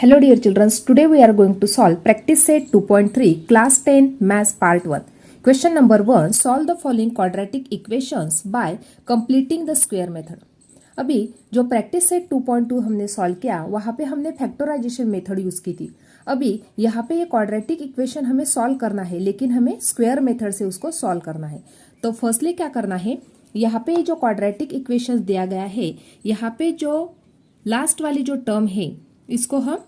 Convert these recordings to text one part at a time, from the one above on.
Hello dear children, today we are going to solve practice set 2.3 class 10 maths part 1. Question number 1, solve the following quadratic equations by completing the square method. अभी जो practice set 2.2 हमने solve किया वहाँ पे हमने factorisation method use की थी. अभी यहाँ पे ये क्वाड्रेटिक इक्वेशन हमें सॉल्व करना है, लेकिन हमें स्क्वायर मेथड से उसको सॉल्व करना है. तो फर्स्टली क्या करना है, यहाँ पे जो क्वाड्रेटिक इक्वेशन दिया गया है, यहाँ पे जो लास्ट वाली जो टर्म है इसको हम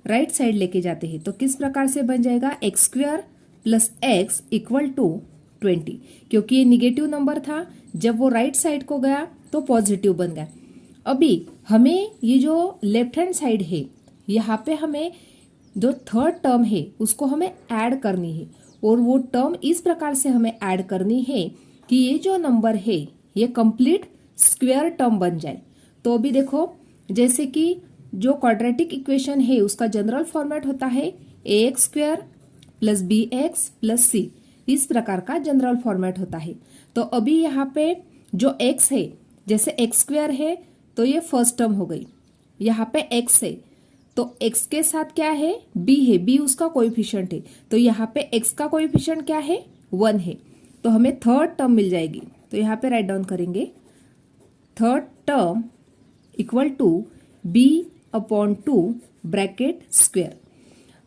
राइट साइड लेके जाते हैं. तो किस प्रकार से बन जाएगा, x square plus x equal to 20. क्योंकि ये निगेटिव नंबर था, जब वो राइट साइड को गया तो पॉजिटिव बन गया. अभी हमें ये जो लेफ्ट हैंड साइड है, यहाँ पे हमें जो थर्ड टर्म है उसको हमें ऐड करनी है, और वो टर्म इस प्रकार से हमें ऐड करनी है कि ये जो नंबर है ये कंप्लीट स्क्वायर टर्म बन जाए. तो अभी देखो, जैसे कि जो क्वाड्रेटिक इक्वेशन है उसका जनरल फॉर्मेट होता है A X square plus B X plus C. इस प्रकार का जनरल फॉर्मेट होता है. तो अभी यहाँ पे जो एक्स है, जैसे एक्स स्क्वायर है तो ये फर्स्ट टर्म हो गई. यहाँ पे एक्स है तो एक्स के साथ क्या है, बी है, बी उसका कोएफिशिएंट है. तो यहाँ पे एक्स का कोएफिशिएंट क्या है, 1 है. तो हमें थर्ड टर्म मिल जाएगी. तो यहाँ पे राइट डाउन करेंगे, third term equal to b upon 2 bracket square.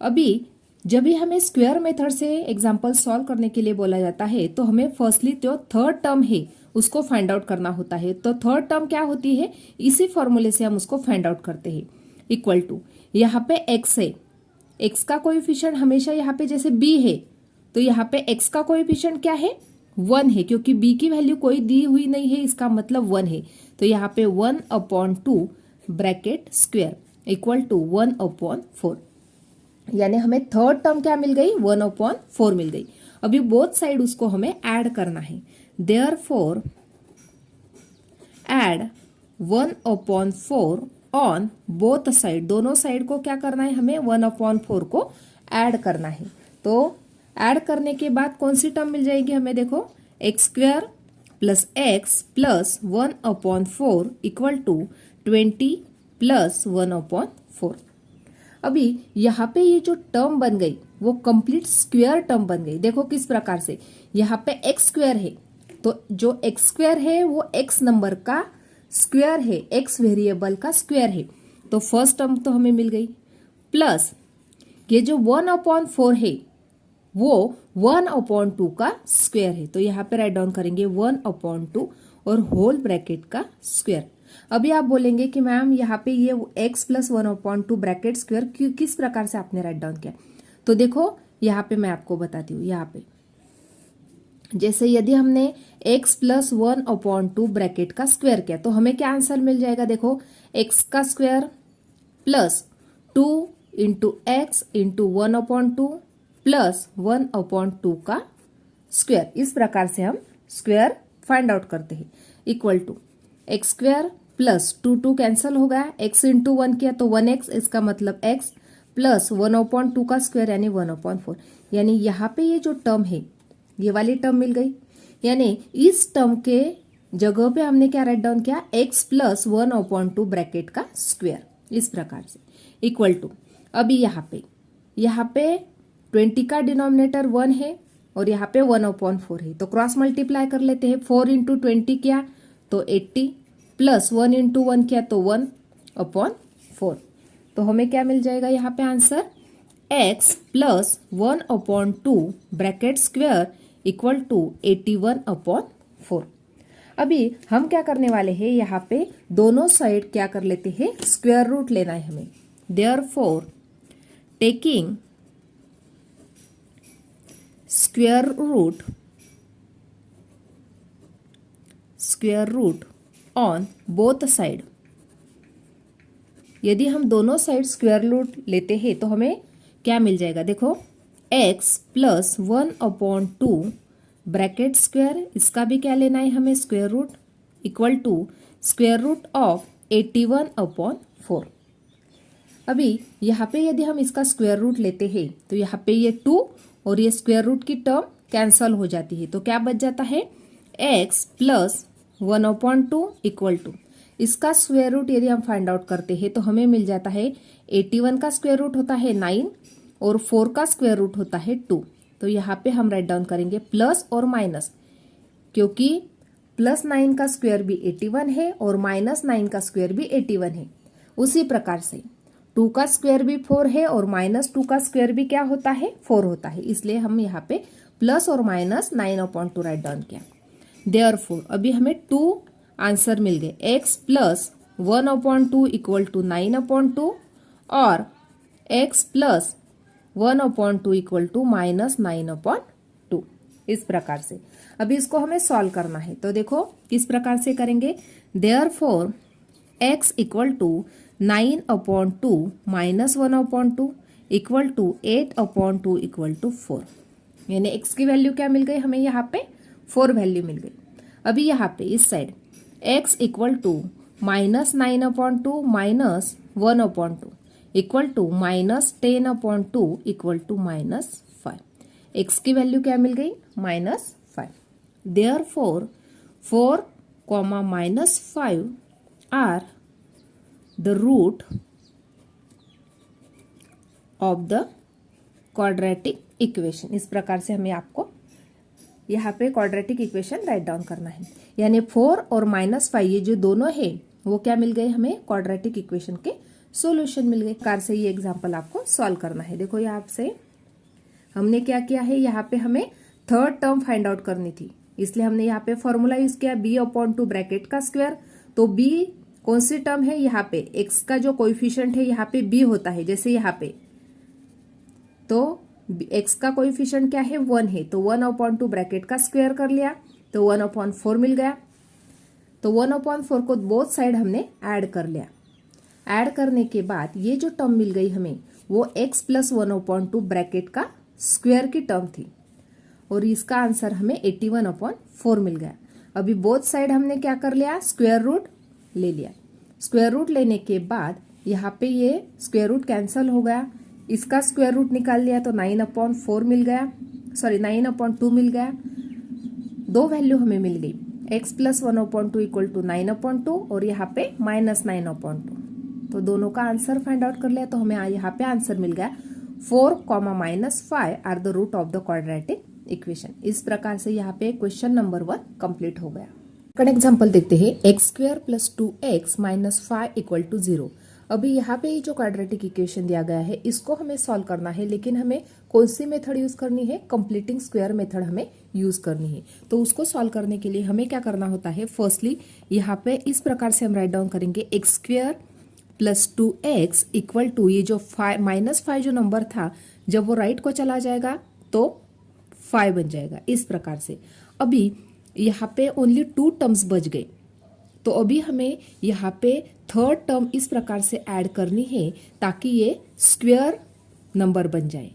अभी जब भी हमें स्क्वायर मेथड से एग्जाम्पल सॉल्व करने के लिए बोला जाता है तो हमें फर्स्टली जो थर्ड टर्म है उसको फाइंड आउट करना होता है. तो थर्ड टर्म क्या होती है, इसी फॉर्मूले से हम उसको फाइंड आउट करते हैं. इक्वल टू यहाँ पे एक्स है, एक्स का कोएफिशिएंट हमेशा यहाँ पे जैसे बी है तो यहाँ पे एक्स का कोएफिशिएंट क्या है, 1 है. क्योंकि बी की वैल्यू कोई दी हुई नहीं है, इसका मतलब 1 है. तो यहाँ पे 1 upon 2 bracket square equal to 1 upon 4. यानी हमें थर्ड टर्म क्या मिल गई, 1 अपॉन 4 मिल गई. अभी बोथ साइड उसको हमें ऐड करना है. Therefore add 1 upon 4 on both side. दोनों साइड को क्या करना है, हमें 1 अपॉन 4 को ऐड करना है. तो ऐड करने के बाद कौन सी टर्म मिल जाएगी हमें, देखो, x square plus x plus 1 upon 4 equal to 20 plus 1 upon 4. अभी यहाँ पे ये जो टर्म बन गई वो कंप्लीट स्क्वायर टर्म बन गई. देखो किस प्रकार से, यहाँ पे एक्स स्क्वायर है तो जो एक्स स्क्वायर है वो एक्स नंबर का स्क्वायर है, एक्स वेरिएबल का स्क्वायर है. तो फर्स्ट टर्म तो हमें मिल गई, प्लस ये जो 1 अपॉन 4 है वो 1 अपॉन 2 का स्क्वायर है. तो यहाँ पे राइट डाउन करेंगे 1 अपॉन 2 और होल ब्रैकेट का स्क्वायर. अभी आप बोलेंगे कि मैम यहाँ पे ये x plus 1 upon 2 bracket square किस प्रकार से आपने राइट डाउन किया. तो देखो यहाँ पे मैं आपको बताती हूँ. यहाँ पे जैसे यदि हमने x प्लस 1 अपॉन 2 ब्रैकेट का स्क्वायर किया तो हमें क्या आंसर मिल जाएगा, देखो, x का square plus 2 into x into 1 upon 2 plus 1 upon 2 का स्क्वायर. इस प्रकार से हम स्क्वायर फाइंड आउट करते हैं. Equal to x square plus 2 cancel हो गया, x इंटू 1 किया तो 1x, इसका मतलब x प्लस 1 अपॉन 2 का स्क्वायर यानी 1 अपॉन 4. यानी यहाँ पे ये जो टर्म है ये वाली टर्म मिल गई. यानी इस टर्म के जगह पे हमने क्या राइट डाउन किया, x प्लस 1 अपॉन 2 ब्रैकेट का स्क्वायर. इस प्रकार से इक्वल टू, अभी यहाँ पे 20 का डिनोमिनेटर 1 है और यहाँ पे 1 अपॉन 4 है. तो क्रॉस मल्टीप्लाई कर लेते हैं. 4 इंटू 20 किया तो 80 प्लस 1 इंटू 1 किया तो 1 अपॉन 4. तो हमें क्या मिल जाएगा यहाँ पे answer, x plus 1 upon 2 bracket square equal to 81 upon 4. अभी हम क्या करने वाले हैं, यहाँ पे दोनों साइड क्या कर लेते हैं, स्क्वायर रूट लेना है हमें. Therefore taking square root on both side. यदि हम दोनों साइड स्क्वायर रूट लेते हैं तो हमें क्या मिल जाएगा, देखो, x plus 1 upon 2 bracket square, इसका भी क्या लेना है हमें, square root equal to square root of 81 upon 4. अभी यहाँ पे यदि हम इसका स्क्वायर रूट लेते हैं तो यहाँ पे ये 2 और ये स्क्वायर रूट की टर्म कैंसल हो जाती है. तो क्या बच जाता है, x plus 1 upon 2 equal to, इसका स्क्वायर रूट यदि हम फाइंड आउट करते हैं तो हमें मिल जाता है 81 का स्क्वायर रूट होता है 9 और 4 का स्क्वायर रूट होता है 2। तो यहाँ पे हम राइट डाउन करेंगे प्लस और माइनस, क्योंकि प्लस 9 का स्क्वायर भी 81 है और माइनस 9 का स्क्वायर भी 81 है। उसी प्रकार से 2 का स्क्वायर भी 4 है और माइनस 2 का स्क्वायर भी क्या होता है 4 होता है। इसलिए हम यहाँ पे प्लस और माइनस 9/2 राइट डाउन किया। देयरफॉर अभी हमें 2 आंसर मिल गए, x प्लस 1/2 इक्वल टू 9/2 और x plus 1/2 equal to minus 9/2। इस प्रकार से अभी इसको हमें सॉल्व करना है। तो देखो किस प्रकार से करेंगे। Therefore x equal to 9/2 minus 1/2 equal to 8/2 equal to 4। यानी x की वैल्यू क्या मिल गई हमें, यहाँ पे 4 वैल्यू मिल गई। अभी यहाँ पे इस side x equal to minus 9/2 minus 1/2 equal to minus 10/2 equal to minus 5। x की वैल्यू क्या मिल गई -5। Therefore 4, -5 are the root of the quadratic equation. इस प्रकार से हमें आपको यहाँ पे क्वाड्रेटिक इक्वेशन राइट डाउन करना है। यानी 4 और -5 ये जो दोनों है वो क्या मिल गए हमें, क्वाड्रेटिक इक्वेशन के सॉल्यूशन मिल गए। प्रकार से ये एग्जांपल आपको सॉल्व करना है। देखो यहाँ से हमने क्या किया है, यहाँ पे हमें थर्ड टर्म फाइंड आउट करनी थी, इसलिए हमने यहाँ पे फॉर्मूला यूज किया b/2 ब्रैकेट का स्क्वायर। तो b कौन सी टर्म है, यहाँ पे x का जो कोएफिशिएंट है यहाँ पे b होता है। जैसे यहाँ पे तो x का कोएफिशिएंट क्या है 1 है, तो 1/2 ब्रैकेट का स्क्वायर कर लिया तो 1/4 मिल गया। तो 1/4 को बोथ साइड हमने ऐड कर लिया। ऐड करने के बाद ये जो टर्म मिल गई हमें वो x प्लस 1/2 ब्रैकेट का स्क्वायर की टर्म थी और इसका आंसर हमें 81/4 मिल गया। अभी बोथ साइड हमने क्या कर लिया, स्क्वायर रूट ले लिया। स्क्वायर रूट लेने के बाद यहाँ पे ये स्क्वायर रूट कैंसल हो गया, इसका स्क्वायर रूट निकाल लिया तो 9/4 मिल गया, सॉरी 9/2 मिल गया। दो वैल्यू हमें मिल गई, x प्लस 1/2 इक्वल टू 9/2 और यहाँ पे माइनस 9/2। तो दोनों का आंसर फाइंड आउट कर लिया तो हमें यहाँ पे आंसर मिल गया 4, -5 are the root of the quadratic equation. इस प्रकार से यहाँ पे क्वेश्चन नंबर 1 कंप्लीट हो गया। सेकंड एग्जांपल देखते हैं, x² + 2x - 5 = 0। अभी यहाँ पे जो क्वाड्रेटिक इक्वेशन दिया गया है इसको हमें सॉल्व करना है, लेकिन हमें कौन सी मेथड यूज करनी है, कंप्लीटिंग स्क्वायर मेथड हमें यूज करनी है। तो उसको सॉल्व करने के लिए हमें क्या करना होता है, फर्स्टली यहाँ पे इस प्रकार से हम राइट डाउन करेंगे x² + 2x = ये जो -5 जो नंबर था जब वो राइट को चला जाएगा तो 5 बन जाएगा। इस प्रकार से अभी यहाँ पे ओनली 2 टर्म्स बच गए, तो अभी हमें यहाँ पे थर्ड टर्म इस प्रकार से ऐड करनी है ताकि ये स्क्वायर नंबर बन जाए।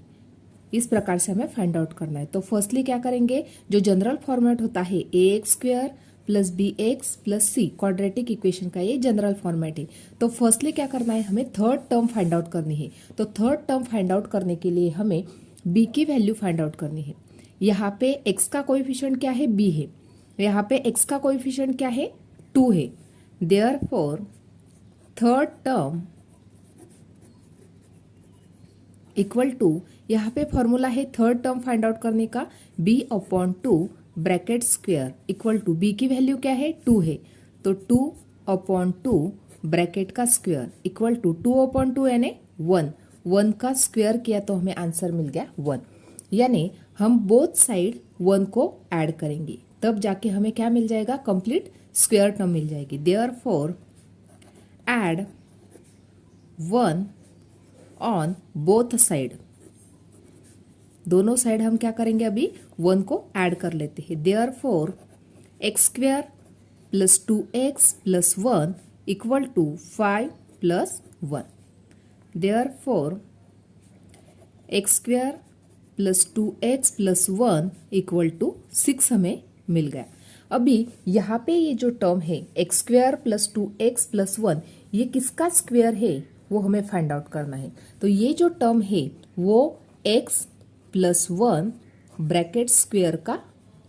इस प्रकार से हमें फाइंड आउट करना है। तो फर्स्टली क्या करेंगे, जो जनरल फॉर्मेट होता है ax² + bx + c, quadratic equation का ये जनरल फॉर्मेट है। तो फर्स्टली क्या करना है, हमें थर्ड टर्म फाइंड आउट करनी है। तो थर्ड टर्म फाइंड आउट करने के लिए हमें b की वैल्यू फाइंड आउट करनी है। यहाँ पे x का कोएफिशिएंट क्या है, b है। यहाँ पे x का कोएफिशिएंट क्या है, 2 है। Therefore third term equal to, यहाँ पे फॉर्मूला है थर्ड टर्म फाइंड आउट करने का, b/2 bracket square equal to, b की वैल्यू क्या है 2 है, तो 2/2 ब्रैकेट का स्क्वायर इक्वल टू 2/2 यानी 1 का स्क्वायर किया तो हमें आंसर मिल गया 1। यानी हम बोथ साइड 1 को ऐड करेंगे तब जाके हमें क्या मिल जाएगा, कंप्लीट स्क्वायर टर्म मिल जाएगी। Therefore add 1 on both side, दोनों साइड हम क्या करेंगे, अभी 1 को ऐड कर लेते हैं। Therefore x² + 2x + 1 = 5 + 1। Therefore x² + 2x + 1 = 6 हमें मिल गया। अभी यहाँ पे ये जो टर्म है x² + 2x + 1, ये किसका स्क्वायर है वो हमें फाइंड आउट करना है। तो ये जो टर्म है वो x + 1 ब्रैकेट स्क्वायर का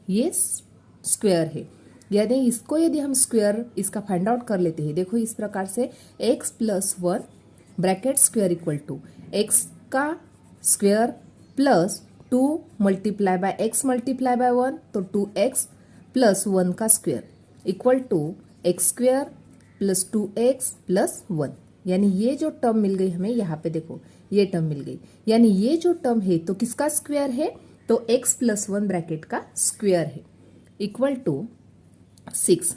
ये स्क्वायर है। यानी इसको यदि हम स्क्वायर इसका फाइंड आउट कर लेते हैं, देखो इस प्रकार से x plus 1 bracket square equal to x का square plus 2 multiply by x multiply by 1, तो 2x प्लस 1 का square equal to x square plus 2x plus 1। यानी ये जो टर्म मिल गई हमें, यहाँ पे देखो ये टर्म मिल गई, यानी ये जो टर्म है तो किसका स्क्वायर है, तो x प्लस 1 ब्रैकेट का स्क्वायर है इक्वल टू 6।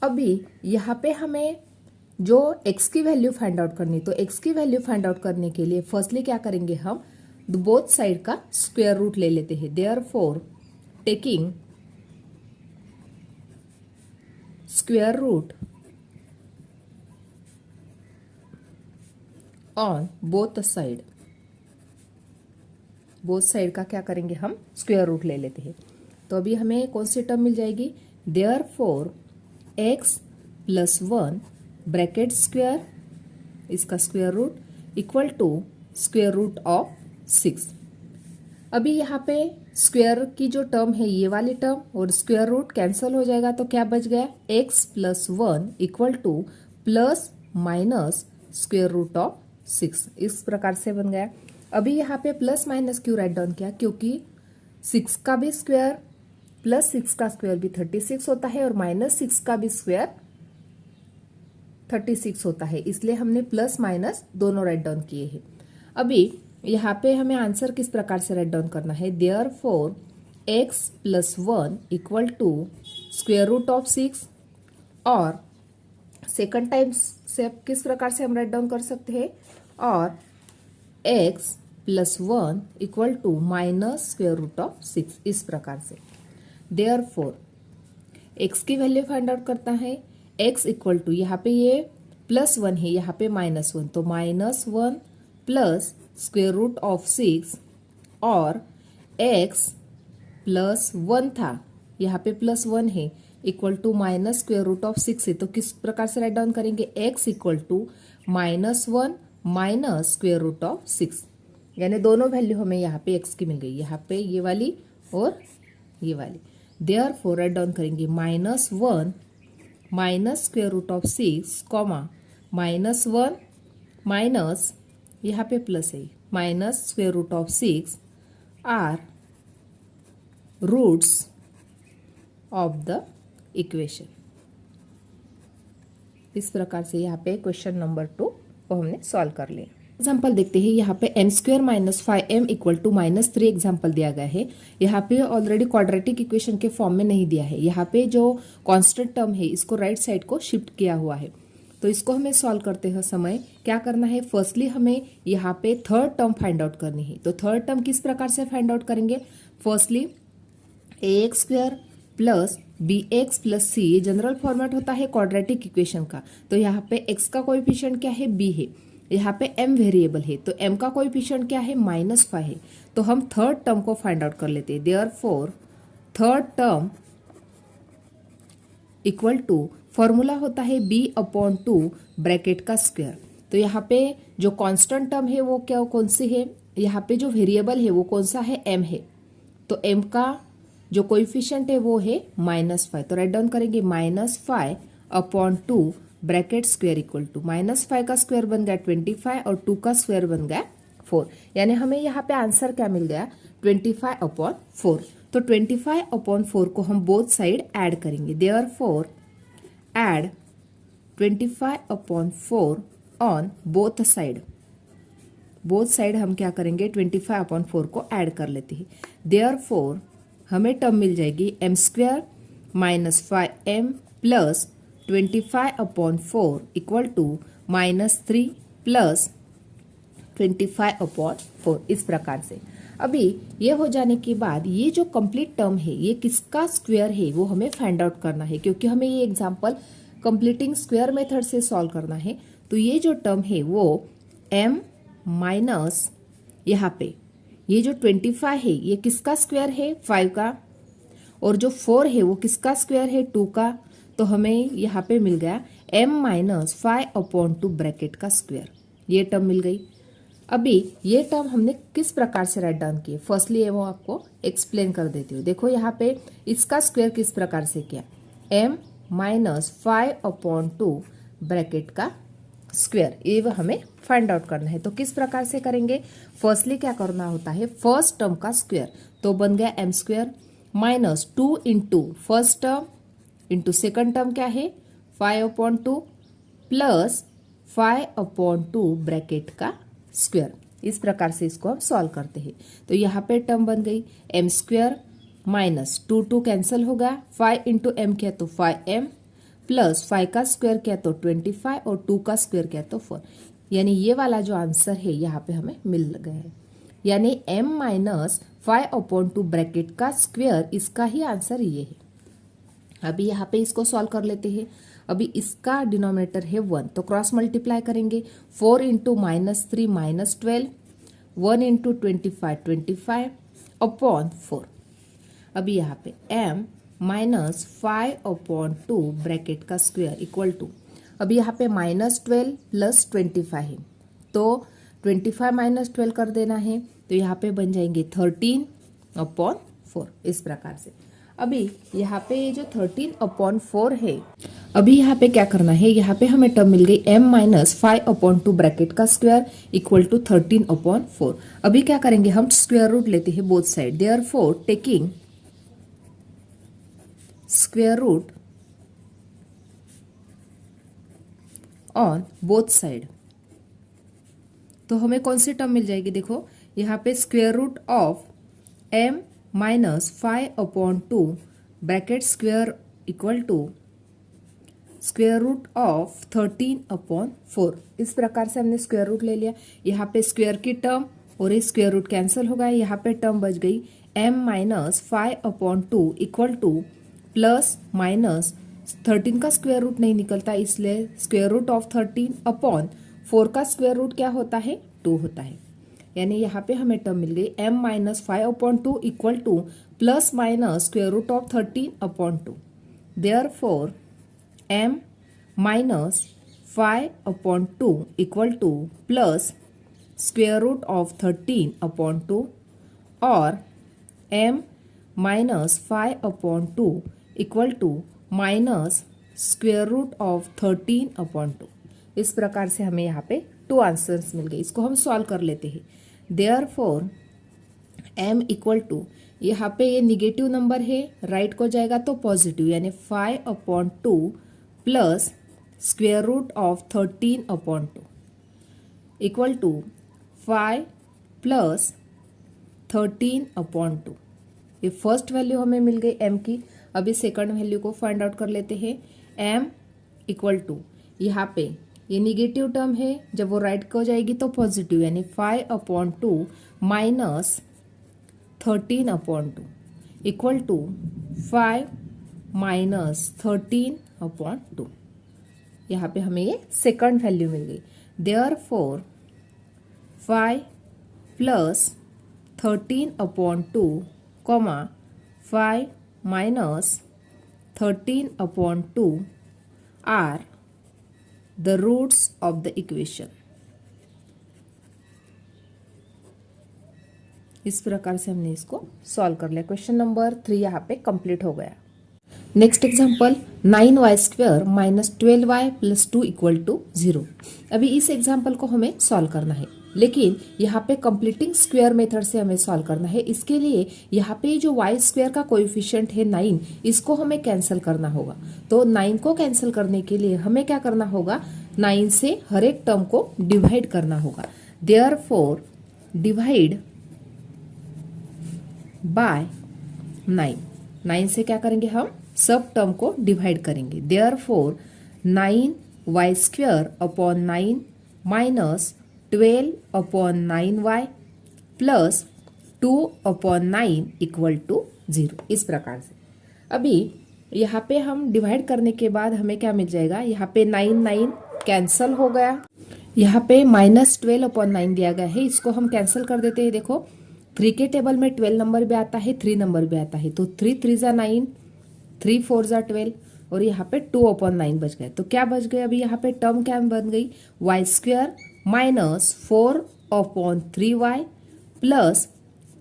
अभी यहाँ पे हमें जो x की वैल्यू फाइंड आउट करनी, तो x की वैल्यू फाइंड आउट करने के लिए फर्स्टली क्या करेंगे, हम बोथ साइड का स्क्वायर रूट ले लेते हैं। Therefore taking square root on both side, both side का क्या करेंगे, हम स्क्वायर रूट ले लेते हैं। तो अभी हमें कौन सी टर्म मिल जाएगी, therefore x plus 1 bracket square, इसका square root equal to square root of 6। अभी यहाँ पे स्क्वायर की जो टर्म है ये वाली टर्म और स्क्वायर रूट कैंसिल हो जाएगा, तो क्या बच गया, x plus 1 equal to plus minus square root of 6, इस प्रकार से बन गया। अभी यहाँ पे प्लस माइनस क्यों राइट डाउन किया, क्योंकि 6 का भी स्क्वायर प्लस 6 का स्क्वायर भी 36 होता है और माइनस 6 का भी स्क्वायर 36 होता है, इसलिए हमने प्लस माइनस दोनों राइट डाउन किए हैं। अभी यहाँ पे हमें आंसर किस प्रकार से राइट डाउन करना है, therefore x plus 1 equal to square root of 6, और सेकंड टाइम से किस प्रकार से हम राइट डाउन कर सकते हैं, और x plus 1 equal to minus square root of 6, इस प्रकार से। देयरफॉर x की वैल्यू फाइंड आउट करता है, x इक्वल टू यहाँ पे ये प्लस 1 है, यहाँ पे माइनस 1, तो minus 1 plus square root of 6, और x प्लस 1 था, यहाँ पे प्लस 1 है, equal to minus square root of 6 है, तो किस प्रकार से राइट डाउन करेंगे, x equal to minus 1 minus square root of 6, यानी दोनों वैल्यू हमें यहाँ पे x की मिल गई, यहाँ पे ये वाली और ये वाली। देयरफॉर राइट डाउन करेंगे minus 1 minus square root of 6 comma minus 1 minus, यहाँ पे प्लस है, minus square root of 6 are roots of the equation. इस प्रकार से यहाँ पे क्वेश्चन नंबर 2 को हमने सॉल्व कर लिया। एग्जाम्पल देखते हैं, यहाँ पे m square minus 5m equal to minus 3 example दिया गया है। यहाँ पे ऑलरेडी क्वाड्रेटिक इक्वेशन के फॉर्म में नहीं दिया है, यहाँ पे जो कांस्टेंट टर्म है इसको राइट साइड को शिफ्ट किया हुआ है, तो इसको हमें सॉल्व करते हैं समय क्या करना है, फर्स्टली हमें यहाँ पे थर्ड टर्म फाइंड आउट करनी है। तो थर्ड टर्म किस प्रकार से फाइंड आउट करेंगे, firstly ax square plus bx plus c, ये जनरल फॉर्मेट होता है क्वाड्रेटिक इक्वेशन का। तो यहाँ पे x का कोएफिशिएंट क्या है, b है, यहाँ पे m वेरिएबल है, तो m का कोएफिशिएंट क्या है, -5 है, तो हम थर्ड टर्म को फाइंड आउट कर लेते हैं। Therefore third term equal to, formula होता है b/2 ब्रैकेट का स्क्वायर। तो यहाँ पे जो कांस्टेंट टर्म है वो क्या, कौन सी है, यहाँ पे जो वेरिएबल है वो कौन सा है, m है, तो m का जो कोएफिशिएंट है वो है -5, तो राइट डाउन करेंगे -5/2 ब्रैकेट स्क्वायर इक्वल टू, -5 का स्क्वायर बन गया 25 और 2 का स्क्वायर बन गया 4, यानी हमें यहाँ पे आंसर क्या मिल गया, 25/4। तो 25/4 को हम बोथ साइड ऐड करेंगे। Therefore add 25/4 on both side, both side हम क्या करेंगे, 25/4 को ऐड कर लेते हैं। देयरफॉर हमें टर्म मिल जाएगी m square minus 5m plus 25/4 equal to -3 plus 25/4, इस प्रकार से। अभी ये हो जाने के बाद ये जो कंप्लीट टर्म है ये किसका स्क्वायर है वो हमें फाइंड आउट करना है, क्योंकि हमें ये एग्जांपल कंप्लीटिंग स्क्वायर मेथड से सॉल्व करना है। तो ये जो टर्म है वो m माइनस, यहाँ पे ये जो 25 है ये किसका स्क्वायर है, 5 का, और जो 4 है वो किसका स्क्वायर है, 2 का, तो हमें यहाँ पे मिल गया m माइनस 5/2 ब्रैकेट का स्क्वायर, ये टर्म मिल गई। अभी ये टर्म हमने किस प्रकार से राइट डाउन किए, फर्स्टली वो आपको एक्सप्लेन कर देती हूँ। देखो यहाँ पे इसका स्क्वायर किस प्रकार से किया, m माइनस 5/2 ब्रैकेट का स्क्वायर, ये हमें फाइंड आउट करना है। तो किस प्रकार से करेंगे, फर्स्टली क्या करना होता है, फर्स्ट टर्म का स्क्वायर, तो बन गया m square minus 2 into first term into second term क्या है 5/2 प्लस 5/2 ब्रैकेट का स्क्वायर। इस प्रकार से इसको हम सॉल्व करते हैं। तो यहाँ पे टर्म बन गई m स्क्वायर माइनस 2 कैंसिल होगा, 5 इंटू एम किया तो 5m प्लस 5 का स्क्वायर किया तो 25 और 2 का स्क्वायर किया तो 4, यानी ये वाला जो आंसर है यहाँ पे हमें मिल गया है। यानी m माइनस 5/2 ब्रैकेट का स्क्वायर, इसका ही आंसर ये है। अभी यहाँ पे इसको सॉल्व कर लेते हैं। अभी इसका डिनोमिनेटर है 1, तो क्रॉस मल्टीप्लाई करेंगे, 4 इंटू -3 -12, 1 इंटू 25 अपॉन 4। अभी यहाँ पे m माइनस 5/2 ब्रैकेट का स्क्वायर इक्वल टू, अभी यहाँ पे -12 प्लस 25 है, तो 25 माइनस 12 कर देना है, तो यहाँ पे बन जाएंगे 13/4, इस प्रकार से। अभी यहाँ पे ये जो 13/4 है, अभी यहाँ पे क्या करना है, यहाँ पे हमें टर्म मिल गई m माइनस 5/2 ब्रैकेट का स्क्वायर इक्वल टू 13/4। अभी क्या करेंगे, हम स्क्वायर रूट लेते हैं both side, therefore taking square root on both side, तो हमें कौन सी टर्म मिल जाएगी, देखो यहाँ पे square root of m minus 5/2 bracket square equal to square root of 13/4। इस प्रकार से हमने स्क्वायर रूट ले लिया। यहाँ पे स्क्वायर की टर्म और ये स्क्वायर रूट कैंसिल हो गया, यहाँ पे टर्म बच गई m minus 5/2 equal to plus minus 13 का स्क्वायर रूट नहीं निकलता, इसलिए स्क्वायर रूट ऑफ 13/4 का स्क्वायर रूट क्या होता है, 2 होता है। यानी यहाँ पे हमें टर्म मिल गई m minus 5/2 equal to plus minus square root of 13/2। Therefore m minus 5/2 equal to plus square root of 13/2 और m minus 5/2 equal to minus square root of 13/2। इस प्रकार से हमें यहाँ पे 2 आंसर्स मिल गए। इसको हम सॉल्व कर लेते हैं। देयरफॉर m इक्वल टू, यहाँ पे ये निगेटिव नंबर है, राइट को जाएगा तो पॉजिटिव, यानी 5/2 plus square root of 13/2 equal to 5 plus 13/2। ये फर्स्ट वैल्यू हमें मिल गई m की। अभी सेकंड वैल्यू को फाइंड आउट कर लेते हैं। m इक्वल टू, यहाँ पे ये निगेटिव टर्म है, जब वो राइट को जाएगी तो पॉजिटिव, यानी 5/2 माइनस 13/2 इक्वल टू 5 माइनस 13/2। यहाँ पे हमें ये सेकंड वैल्यू मिल गई। Therefore 5 plus 13/2 comma 5 minus 13/2 are the roots of the equation। इस प्रकार से हमने इसको सॉल्व कर लिया। क्वेश्चन नंबर 3 यहाँ पे कंप्लीट हो गया। Next example 9y² minus 12y plus 2 equal to 0। अभी इस एग्जांपल को हमें सॉल्व करना है, लेकिन यहाँ पे कंप्लीटिंग स्क्वायर मेथड से हमें सॉल्व करना है। इसके लिए यहाँ पे जो y² का कोएफिशिएंट है 9, इसको हमें कैंसिल करना होगा। तो 9 को कैंसिल करने के लिए हमें क्या करना होगा, 9 से हर एक टर्म को डिवाइड करना होगा। देयरफॉर डिवाइड बाय 9 से क्या करेंगे, हम सब टर्म को डिवाइड करेंगे। Therefore 9y² upon 9 minus 12/9y plus 2/9 equal to 0। इस प्रकार से अभी यहाँ पे हम डिवाइड करने के बाद हमें क्या मिल जाएगा, यहाँ पे 9 कैंसल हो गया, यहाँ पे माइनस 12/9 दिया गया है, इसको हम कैंसिल कर देते हैं। देखो 3 के टेबल में 12 नंबर भी आता है, 3 नंबर भी आता है, तो 3 3 जा 9, 3 4 जा 12 और यहाँ पे 2/9 बच गए। तो क्या बच गए, अभी यहाँ पे टर्म क्या बन गई, y² minus 4/3y plus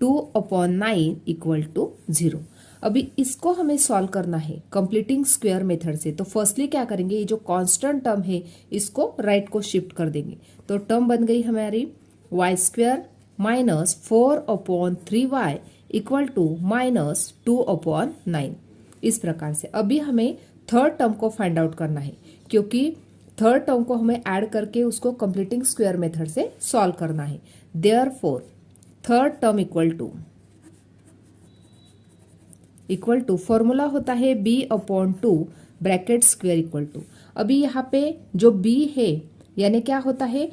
2/9 equal to 0। अभी इसको हमें सॉल्व करना है कंप्लीटिंग स्क्वायर मेथड से। तो फर्स्टली क्या करेंगे, ये जो कांस्टेंट टर्म है इसको राइट को शिफ्ट कर देंगे। तो टर्म बन गई हमारी y square minus 4/3y equal to minus 2/9। इस प्रकार से अभी हमें थर्ड टर्म को फाइंड आउट करना है, क्योंकि थर्ड टर्म को हमें ऐड करके उसको कंप्लीटिंग स्क्वायर मेथड से सॉल्व करना है। Therefore third term equal to formula होता है b/2 bracket square equal to. अभी यहाँ पे जो b है यानी क्या होता है,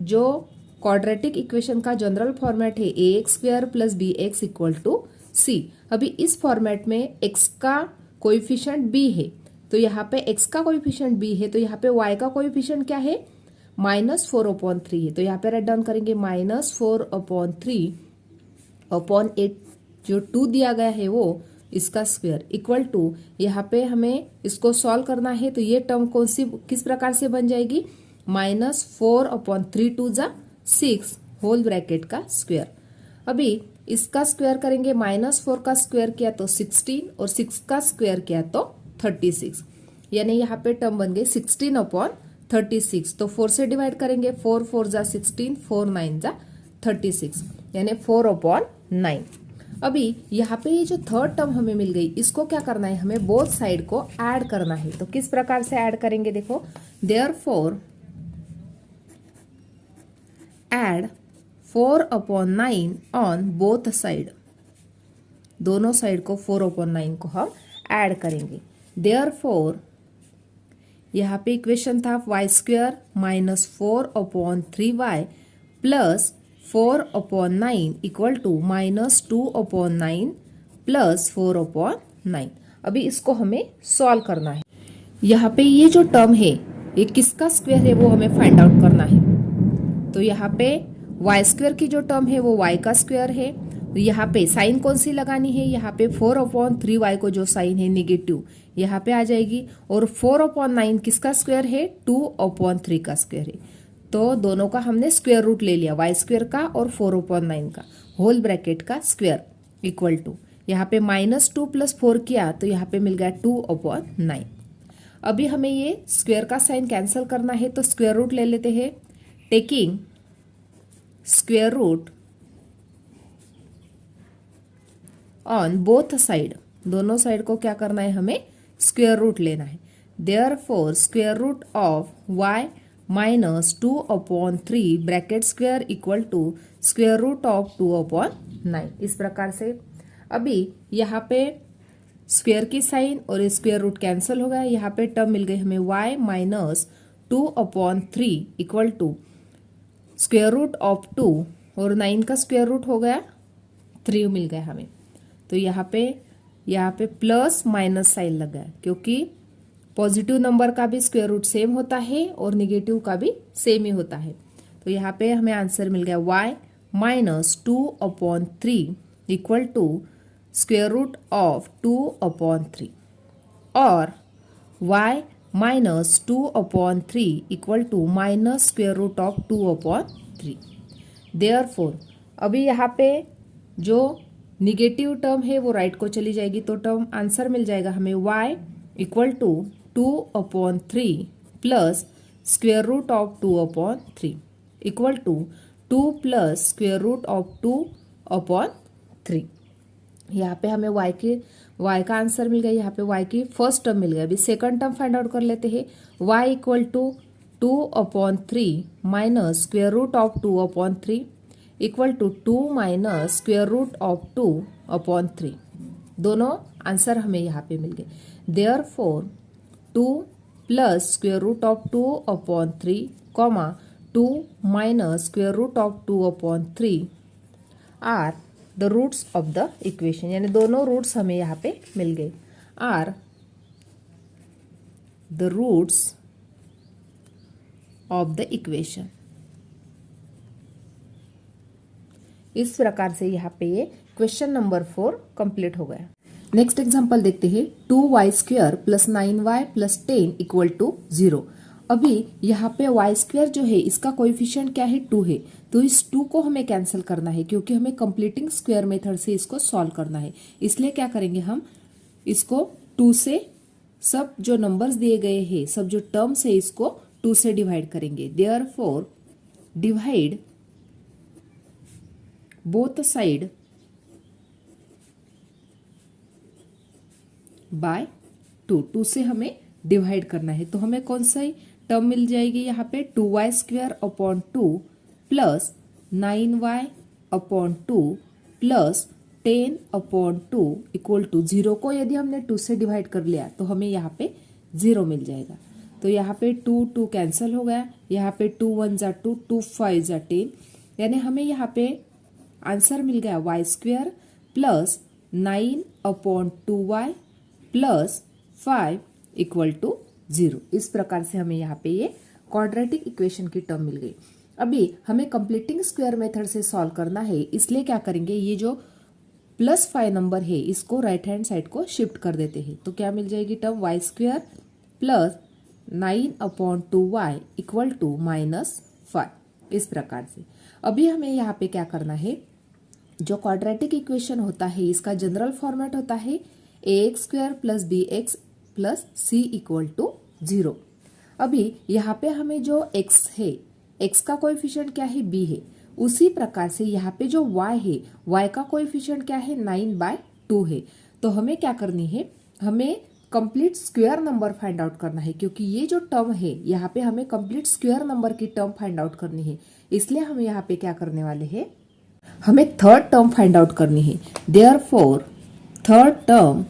जो क्वाड्रेटिक इक्वेशन का जनरल फॉर्मेट है ax² + bx equal to c। अभी इस फॉर्मेट में x का कोएफिशिएंट b है, तो यहाँ पे x का कोएफिशिएंट b है, तो यहाँ पे y का कोएफिशिएंट क्या है, -4/3 है। तो यहाँ पे राइट डाउन करेंगे -4/3/8 जो 2 दिया गया है वो इसका स्क्वायर इक्वल टू, यहाँ पे हमें इसको सॉल्व करना है। तो ये टर्म कौन सी किस प्रकार से बन जाएगी, -4/3 2 = 6 होल ब्रैकेट का स्क्वायर। अभी इसका स्क्वायर करेंगे, -4 का स्क्वायर किया तो 16 और 6 का स्क्वायर किया तो 36, यानी यहाँ पे टर्म बन गई 16/36। तो 4 से डिवाइड करेंगे, 4 4 = 16, 4 9 = 36, यानी 4/9। अभी यहाँ पे ये जो थर्ड टर्म हमें मिल गई, इसको क्या करना है, हमें बोथ साइड को ऐड करना है। तो किस प्रकार से ऐड करेंगे, देखो, therefore add 4/9 on both side. दोनों साइड को 4/9 को हम ऐड करेंगे। देयरफॉर यहाँ पे इक्वेशन था y² -4/3y plus 4/9 equal to -2/9 plus 4/9। अभी इसको हमें सॉल्व करना है। यहाँ पे ये जो टर्म है ये किसका स्क्वायर है वो हमें फाइंड आउट करना है। तो यहाँ पे y² की जो टर्म है वो y का स्क्वायर है। यहाँ पे साइन कौन सी लगानी है, यहाँ पे 4/3y को जो साइन है नेगेटिव यहाँ पे आ जाएगी, और 4/9 किसका स्क्वायर है, 2/3 का स्क्वायर है। तो दोनों का हमने स्क्वायर रूट ले लिया, y² का और 4/9 का होल ब्रैकेट का स्क्वायर इक्वल टू, यहाँ पे -2 + 4 किया तो यहाँ पे मिल गया 2/9। अभी हमें ये स्क्वायर का साइन कैंसिल करना है, तो स्क्वायर रूट ले लेते हैं। Taking square root on both side, दोनों साइड को क्या करना है, हमें स्क्वायर रूट लेना है। Therefore square root of y -2/3 bracket square equal to square root of 2/9। इस प्रकार से अभी यहाँ पे स्क्वायर की साइन और स्क्वायर रूट कैंसिल हो गया, यहाँ पे टर्म मिल गई हमें y -2/3 equal to square root of 2 और 9 का स्क्वायर रूट हो गया 3 मिल गया हमें। तो यहाँ पे प्लस माइनस साइन लग गया, क्योंकि पॉजिटिव नंबर का भी स्क्वायर रूट सेम होता है और निगेटिव का भी सेम ही होता है। तो यहाँ पे हमें आंसर मिल गया y -2/3 equal to square root of 2/3 और y -2/3 equal to minus square root of 2/3। Therefore अभी यहाँ पे जो निगेटिव टर्म है वो राइट को चली जाएगी, तो टर्म आंसर मिल जाएगा हमें y equal to 2/3 plus square root of 2/3 equal to 2 plus square root of 2/3। यहाँ पे हमें y का आंसर मिल गया, यहाँ पे y की फर्स्ट टर्म मिल गया। अभी सेकंड टर्म फाइंड आउट कर लेते हैं। y equal to 2/3 minus square root of 2/3 equal to 2 minus square root of 2/3। दोनों आंसर हमें यहाँ पे मिल गए। Therefore 2 plus square root of 2/3 comma 2 minus square root of 2/3 are the roots of the equation, यानी दोनों रूट्स हमें यहाँ पे मिल गए। Are the roots of the equation. इस प्रकार से यहाँ पे ये क्वेश्चन नंबर 4 कंप्लीट हो गया। नेक्स्ट एग्जांपल देखते हैं। 2y² + 9y + 10 = 0। अभी यहाँ पे वाई स्क्वायर जो है इसका कोएफिशिएंट क्या है 2 है, तो इस 2 को हमें कैंसिल करना है क्योंकि हमें कंप्लीटिंग स्क्वायर मेथड से इसको सॉल्व करना है। इसलिए क्या करेंगे हम इसको 2 से सब जो नंबर्स दिए गए हैं सब जो टर्म्स है इसको 2 से डिवाइड करेंगे। Therefore divide both side by 2 से हमें डिवाइड करना है। तो हमें कौन सा टर्म मिल जाएगी यहाँ पे 2y square upon 2 plus 9y upon 2 plus 10 upon 2 equal to 0 को यदि हमने 2 से डिवाइड कर लिया तो हमें यहाँ पे 0 मिल जाएगा। तो यहाँ पे 2 कैंसिल हो गया, यहाँ पे 2 1 जा 2, 2 5 जा 10, यानी हमें यहाँ पे आंसर मिल गया y square plus 9 upon 2y plus 5 equal to 0। इस प्रकार से हमें यहाँ पे ये क्वाड्रेटिक इक्वेशन की टर्म मिल गई। अभी हमें कंप्लीटिंग स्क्वायर मेथड से सॉल्व करना है, इसलिए क्या करेंगे ये जो +5 नंबर है इसको राइट हैंड साइड को शिफ्ट कर देते हैं। तो क्या मिल जाएगी term y square plus 9 upon 2y equal to -5। इस प्रकार से अभी हमें यहाँ पे क्या करना है, जो क्वाड्रेटिक इक्वेशन होता है इसका जनरल फॉर्मेट होता है ax square plus bx plus c equal to 0। अभी यहाँ पे हमें जो x है, x का कोएफिशिएंट क्या है b है, उसी प्रकार से यहाँ पे जो y है, y का कोएफिशिएंट क्या है 9/2 है। तो हमें क्या करनी है, हमें complete square number find out करना है क्योंकि ये जो टर्म है यहाँ पे हमें कंप्लीट स्क्वायर नंबर की टर्म फाइंड आउट करनी है। इसलिए हम यहाँ पे क्या करने वाले हैं, हमें थर्ड टर्म फाइंड आउट करनी है। Therefore third term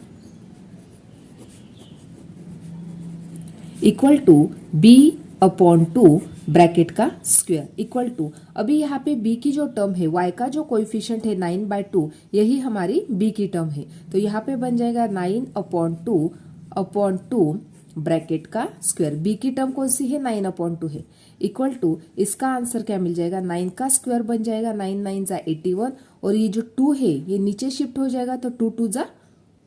equal to b upon 2 bracket का स्क्वायर इक्वल टू, अभी यहाँ पे b की जो टर्म है, y का जो कोएफिशिएंट है 9/2, यही हमारी b की टर्म है। तो यहाँ पे बन जाएगा 9 अपॉन 2 ब्रैकेट का स्क्वायर। b की टर्म कौन सी है 9 अपॉन 2 है इक्वल टू, इसका आंसर क्या मिल जाएगा 9 का स्क्वायर बन जाएगा 9 9 जा 81, और ये जो 2 है ये नीचे शिफ्ट हो जाएगा तो 2 2 जा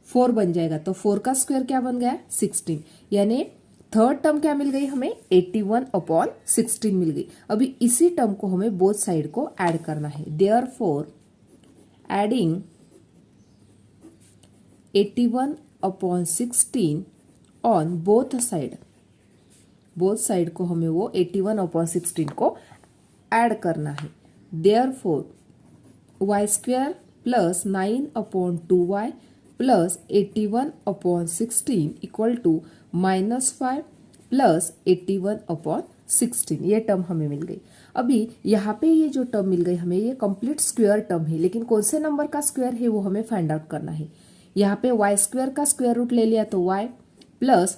4 बन जाएगा। तो 4 का स्क्वायर क्या बन गया 16, यानी थर्ड टर्म क्या मिल गई हमें 81 अपॉन 16 मिल गई। अभी इसी टर्म को हमें बोथ साइड को ऐड करना है। Therefore adding 81 upon 16 on both side को हमें वो 81 अपॉन 16 को ऐड करना है। Therefore y square plus 9 upon 2y plus 81 upon 16 equal to -5 plus 81 upon 16, ये टर्म हमें मिल गई। अभी यहाँ पे ये जो टर्म मिल गई हमें, ये कंप्लीट स्क्वायर टर्म है, लेकिन कौन से नंबर का स्क्वायर है वो हमें फाइंड आउट करना है। यहाँ पे y स्क्वायर का स्क्वायर रूट ले लिया तो y प्लस,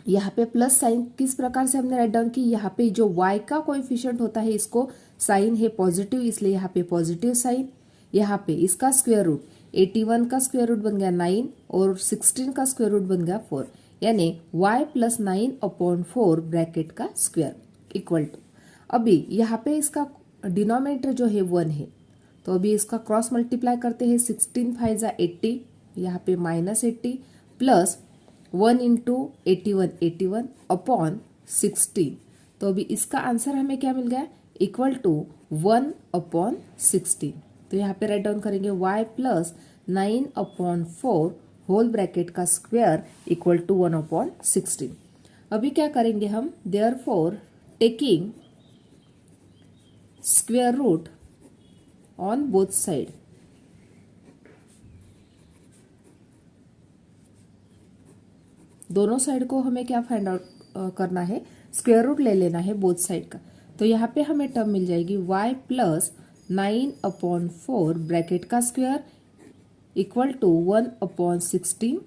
यहाँ पे प्लस साइन किस प्रकार से हमने राइट डाउन की, यहाँ पे जो y का कोएफिशिएंट होता है इसको साइन है पॉजिटिव, इसलिए यहाँ पे पॉजिटिव साइन। यहाँ पे इसका स्क्वायर रूट 81 का स्क्वायर रूट बन गया 9 और 16 का स्क्वायर रूट बन गया 4, यानी y प्लस 9 अपॉन 4 ब्रैकेट का स्क्वायर इक्वल टू, अभी यहाँ पे इसका डिनोमिनेटर जो है 1 है, तो अभी इसका क्रॉस मल्टीप्लाई करते हैं 16 5 जा 80, यहाँ पे -80 प्लस 1 इंटू 81 अपॉन 16, तो अभी इसका आंसर हमें क्या मिल गया इक्वल टू 1 अपॉन 16। तो यहाँ पे राइट डाउन करेंगे y plus 9 upon 4 whole bracket का स्क्वायर इक्वल टू 1 अपॉन 16। अभी क्या करेंगे हम, therefore taking square root on both side, दोनों साइड को हमें क्या फाइंड आउट करना है, स्क्वायर रूट ले लेना है बोथ साइड का। तो यहाँ पे हमें टर्म मिल जाएगी y प्लस 9 अपॉन 4 ब्रैकेट का स्क्वायर इक्वल टू 1 अपॉन 16,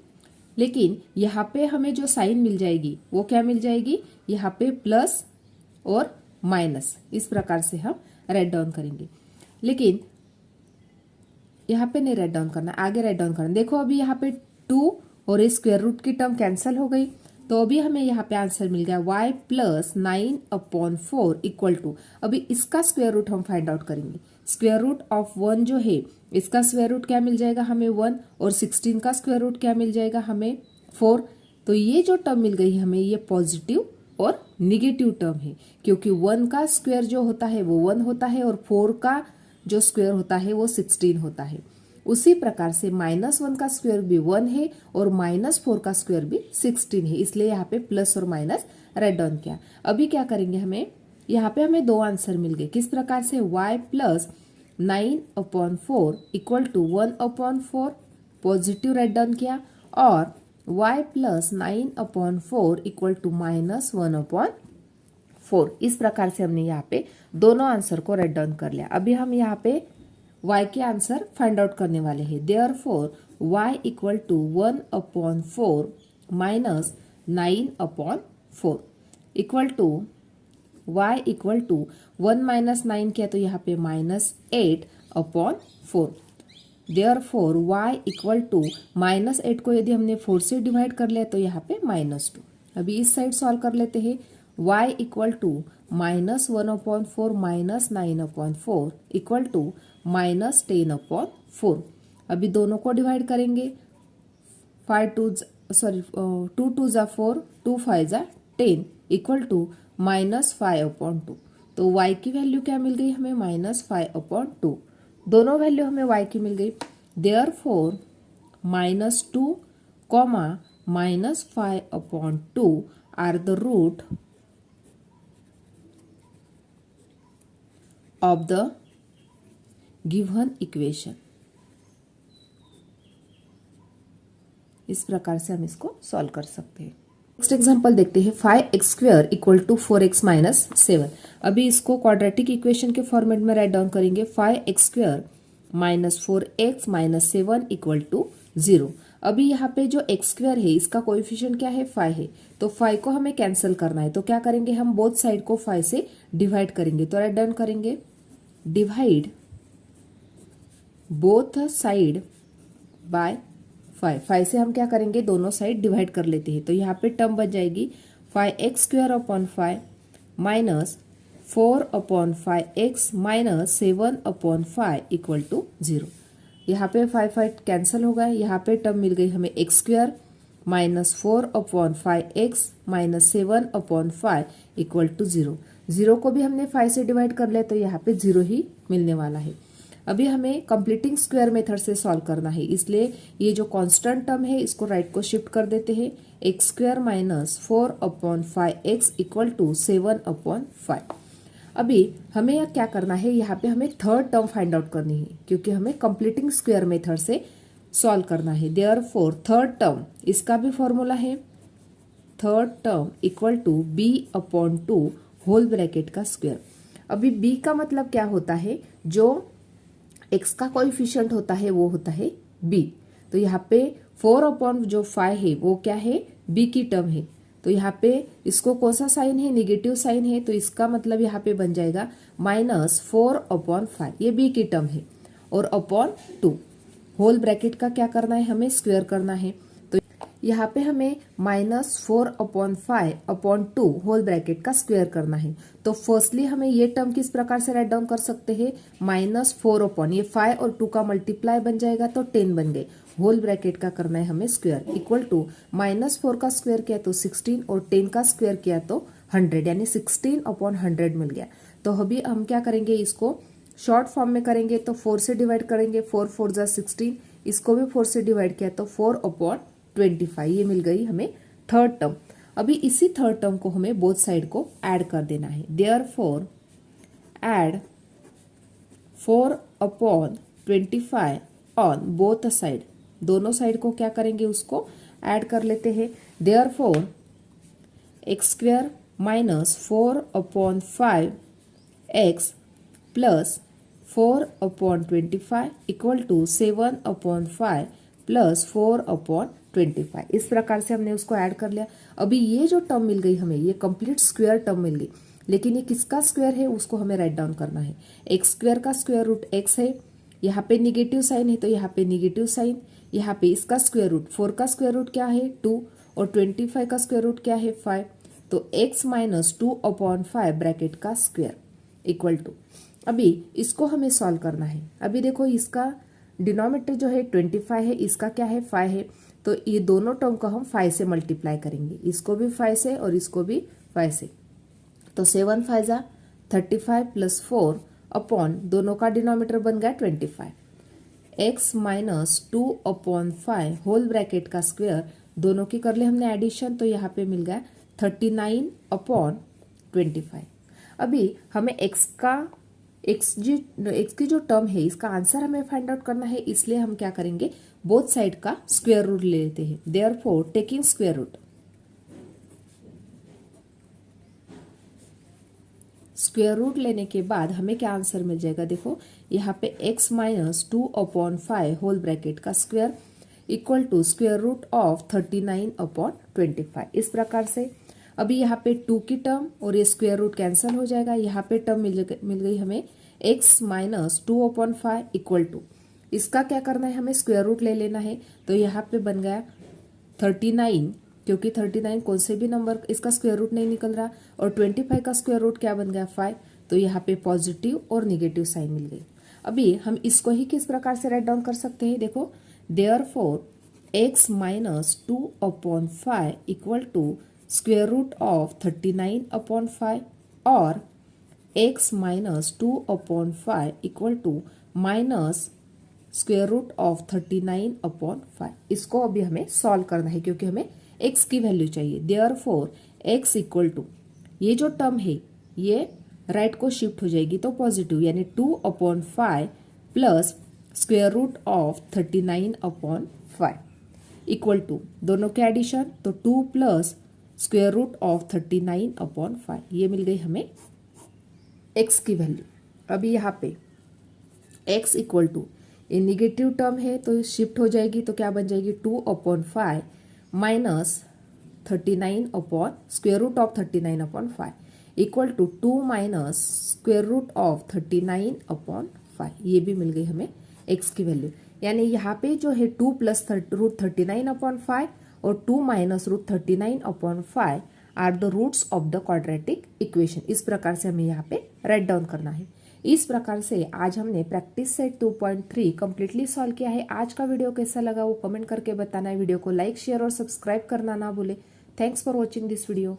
लेकिन यहाँ पे हमें जो साइन मिल जाएगी वो क्या मिल जाएगी, यहाँ पे प्लस और माइनस, इस प्रकार से हम राइट डाउन करेंगे। लेकिन यहाँ पे नहीं राइट डाउन करना, आगे राइट डाउन करना। देखो अभी यहाँ पे 2 और इस स्क्वायर रूट की टर्म कैंसिल हो गई, तो अभी हमें यहाँ पे आंसर मिल गया y plus 9 upon 4 equal to, अभी इसका स्क्वायर रूट हम फाइंड आउट करेंगे। स्क्वायर रूट ऑफ 1 जो है इसका स्क्वायर रूट क्या मिल जाएगा हमें 1, और 16 का स्क्वायर रूट क्या मिल जाएगा हमें 4। तो ये जो टर्म मिल गई हमें ये पॉजिटिव और निगेटिव टर्म है, क्योंकि 1 का स्क्वायर जो होता है वो 1 होता है और 4 का जो स्क्वायर होता है वो 16 होता है। उसी प्रकार से -1 का स्क्वायर भी 1 है और -4 का स्क्वायर भी 16 है, इसलिए यहाँ पे प्लस और माइनस राइट डाउन किया। अभी क्या करेंगे, हमें यहाँ पे हमें दो आंसर मिल गए। किस प्रकार से, y plus 9/4 equal to 1/4 positive write down किया, और y प्लस 9/4 इक्वल टू -1/4। इस प्रकार से हमने यहाँ पे दोनों आंसर को राइट डाउन कर लिया। अभी हम यहाँ पे y के आंसर फाइंड आउट करने वाले हैं। Therefore y equal to 1/4 minus 9/4 equal to y equal to 1 minus 9 किया तो यहाँ पे -8/4। देयरफॉर y इक्वल टू -8 को यदि हमने 4 से डिवाइड कर लिया तो यहाँ पे -2। अभी इस साइड सॉल्व कर लेते हैं। y equal to -1/4 minus 9/4 equal to -10/4। अभी दोनों को डिवाइड करेंगे। 2 2 जा 4, 2 5 जा 10 इक्वल टू -5/2। तो y की वैल्यू क्या मिल गई हमें, -5/2। दोनों वैल्यू हमें y की मिल गई। Therefore -2, -5/2 are the root of the given equation. इस प्रकार से हम इसको सॉल्व कर सकते हैं। नेक्स्ट एग्जांपल देखते हैं। 5x² equal to 4x minus 7। अभी इसको क्वाड्रेटिक इक्वेशन के फॉर्मेट में राइट डाउन करेंगे। 5x² minus 4x minus 7 equal to 0। अभी यहाँ पे जो x² है इसका कोएफिशिएंट क्या है, 5 है, तो 5 को हमें कैंसिल करना है। तो क्या करेंगे, हम बोथ साइड को 5 से डिवाइड करेंगे। तो राइट डाउन करेंगे, डिवाइड बोथ साइड बाय 5 से हम क्या करेंगे, दोनों साइड डिवाइड कर लेते हैं। तो यहाँ पे टर्म बच जाएगी 5x² minus 4/5x minus 7/5 equal to 0। यहाँ पे 5 कैंसिल हो गए। यहाँ पे टर्म मिल गई हमें x² minus 4/5x minus 7/5 equal to 0। 0 को भी हमने 5 से डिवाइड कर लिया, तो यहाँ पे 0 ही मिलने वाला है। अभी हमें कंप्लीटिंग स्क्वायर मेथड से सॉल्व करना है, इसलिए ये जो कांस्टेंट टर्म है इसको राइट को शिफ्ट कर देते हैं। x² minus 4/5x equal to 7/5। अभी हमें यह क्या करना है, यहाँ पे हमें थर्ड टर्म फाइंड आउट करनी है, क्योंकि हमें कंप्लीटिंग स्क्वायर मेथड से सॉल्व करना है। देयरफॉर थर्ड टर्म, इसका भी फॉर्मूला है, third term equal to b/2 whole bracket का स्क्वायर। अभी b का मतलब क्या होता है, जो x का कोएफिशिएंट होता है वो होता है b। तो यहाँ पे 4/5 है वो क्या है, b की टर्म है। तो यहाँ पे इसको कौन सा साइन है, निगेटिव साइन है, तो इसका मतलब यहाँ पे बन जाएगा -4/5। ये b की टर्म है, और अपॉन 2 होल ब्रैकेट का क्या करना है, हमें स्क्वायर करना है। तो यहाँ पे हमें -4/5/2 होल ब्रैकेट का स्क्वायर करना है। तो फर्स्टली हमें ये टर्म किस प्रकार से राइट डाउन कर सकते हैं, -4/, ये 5 और 2 का मल्टीप्लाई बन जाएगा तो 10 बन गए। होल ब्रैकेट का करना है हमें स्क्वायर, इक्वल टू -4 का स्क्वायर किया तो 16 और 10 का स्क्वायर किया तो 100, यानी 16/100 मिल गया। तो अभी हम क्या करेंगे, इसको शॉर्ट फॉर्म में करेंगे तो 4 से डिवाइड करेंगे, 4 4 जा 16, इसको भी 4 से डिवाइड किया तो 4/25। ये मिल गई हमें थर्ड टर्म। अभी इसी थर्ड टर्म को हमें बोथ साइड को ऐड कर देना है। Therefore add 4/25 on both side. दोनों साइड को क्या करेंगे, उसको ऐड कर लेते हैं। Therefore x² minus 4/5x plus 4/25 equal to 7/5 plus 4/25। इस प्रकार से हमने उसको ऐड कर लिया। अभी ये जो टर्म मिल गई हमें, ये कंप्लीट स्क्वायर टर्म मिल गई, लेकिन ये किसका स्क्वायर है उसको हमें राइट डाउन करना है। x² का स्क्वायर रूट x है, यहाँ पे निगेटिव साइन है तो यहाँ पे निगेटिव साइन, यहाँ पे इसका स्क्वायर रूट 4 का स्क्वायर रूट क्या है 2 और 25 का स्क्वायर रूट क्या है 5। तो x माइनस 2/5 ब्रैकेट का स्क्वायर इक्वल टू, अभी इसको हमें सॉल्व करना है। अभी देखो इसका डिनोमिनेटर जो है 25 है, इसका क्या है 5 है, तो ये दोनों टर्म को हम 5 से मल्टीप्लाई करेंगे, इसको भी 5 से और इसको भी 5 से। तो 7 5 जा 35 प्लस 4 अपॉन दोनों का डिनोमिनेटर बन गया 25 x minus 2 upon 5 whole bracket का स्क्वायर दोनों की कर ले हमने एडिशन, तो यहाँ पे मिल गया 39 अपॉन 25। अभी हमें x की जो टर्म है इसका आंसर हमें फाइंड आउट करना है, इसलिए हम क्या करेंगे बोथ साइड का स्क्वायर रूट ले लेते हैं। देयरफॉर टेकिंग स्क्वायर रूट लेने के बाद हमें क्या आंसर मिल जाएगा, देखो यहाँ पे x minus 2 upon 5 whole bracket का square equal to square root of 39 upon 25। इस प्रकार से अभी यहाँ पे 2 की टर्म और ये स्क्वायर रूट कैंसिल हो जाएगा, यहाँ पे टर्म मिल गई हमें x minus 2 upon 5 equal to, इसका क्या करना है हमें स्क्वायर रूट ले लेना है, तो यहाँ पे बन गया 39, क्योंकि 39 कौन से भी नंबर इसका स्क्वायर रूट नहीं निकल रहा, और 25 का स्क्वायर रूट क्या बन गया 5, तो यहाँ पे पॉजिटिव और निगेटिव साइन मिल गई। अभी हम इसको ही किस प्रकार से राइट डाउन कर सकते हैं, देखो therefore x minus 2 upon 5 equal to square root of 39 upon 5 और x minus 2 upon 5 equal to minus square root of 39 upon 5। इसको अभी हमें सॉल्व करना है क्योंकि हमें x की वैल्यू चाहिए। देयरफॉर x इक्वल टू, ये जो टर्म है ये राइट को शिफ्ट हो जाएगी तो पॉजिटिव, यानी 2 upon 5 plus square root of 39 upon 5 equal to दोनों के एडिशन, तो 2 plus square root of 39 upon 5, ये मिल गई हमें x की वैल्यू। अभी यहाँ पे x इक्वल टू, ये निगेटिव टर्म है तो शिफ्ट हो जाएगी, तो क्या बन जाएगी 2 upon 5 minus 39 upon square root of 39 upon 5 equal to 2 minus square root of 39 upon 5, ये भी मिल गई हमें x की वैल्यू। यानी यहाँ पे जो है 2 प्लस रूट 39 अपॉन 5 और 2 minus root 39 upon 5 are the roots of the quadratic equation. इस प्रकार से हमें यहाँ पे राइट डाउन करना है। इस प्रकार से आज हमने प्रैक्टिस सेट 2.3 कंप्लीटली सॉल्व किया है। आज का वीडियो कैसा लगा वो कमेंट करके बताना है। वीडियो को लाइक शेयर और सब्सक्राइब करना ना भूले। Thanks for watching this video.